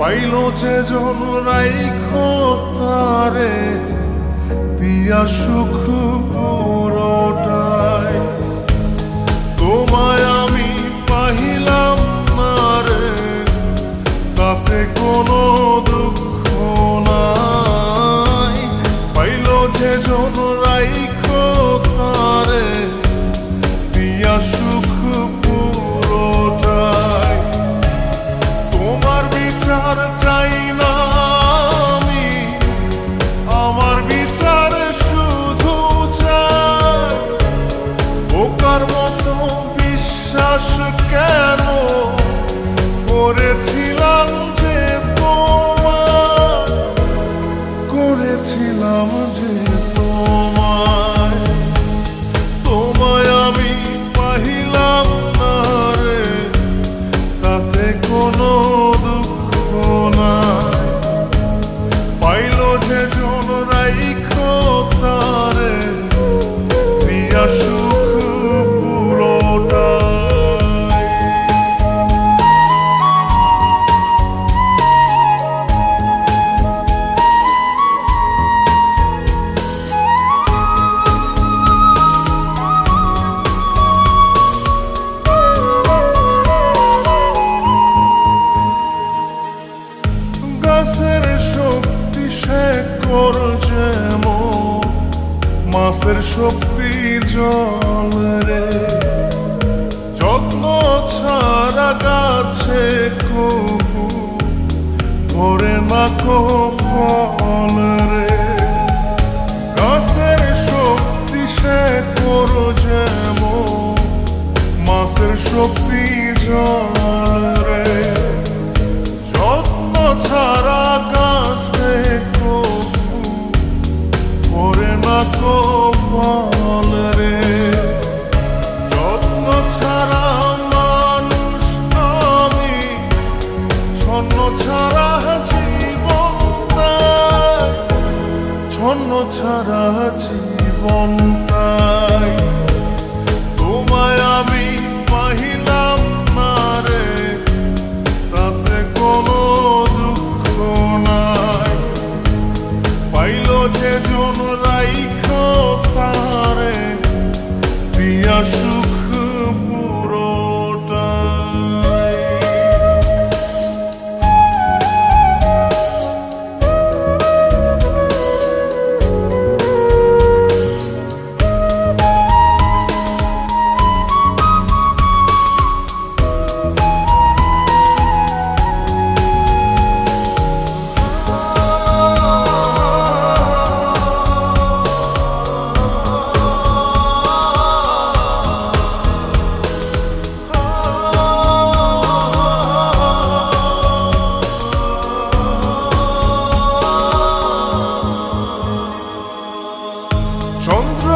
Pile যে জন রাইখো তারে দিয়া সুখ পুরোটাই। তোমায় আমি পাহিলাম না রে, তাতে কোনো দুঃখ নাই। পাইল যে জন রাইখো তারে দিয়া সুখ পুরোটাই। তোমার বিচার চাই না আমি, আমার বিচার শুধু চাই। বোকার মতো বিশ্বাস কেন করেছিলাম যে তোমায়, করেছিলাম যে তোমায়। তোমায় আমি পাহিলাম না রে, তাতে কোনো দুঃখ নাই। পাইল যে জন রাইখো তারে দিয়া সুখ পুরোটাই। গাছের শক্তি শেকড় যেমন, মাছের শক্তি জল রে। যত্ন ছাড়া গাছে কবু ধরে না কো ফল রে। গাছের শক্তি শেকড় যেমন, মাছের শক্তি জল রে। যত্ন ছাড়া গাছে কবু ধরে না কো ফল রে। যত্ন ছাড়া মানুষ আমি, ছন্ন ছাড়া জীবন তাই, ছন্ন ছাড়া জীবন তাই। তোমায় আমি পাহিলাম না রে, তাতে কোনো দুঃখ নাই। পাইল যে জন রাইখো তারে দিয়া সুখ পুরোটাই। চন্দ্র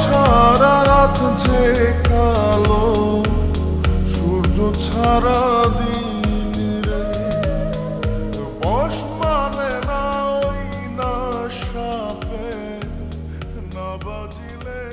ছাড়া রাত যে কালো, সূর্য ছাড়া দিন রে। বশ মানে না ওই না সাপে, না বাজিলে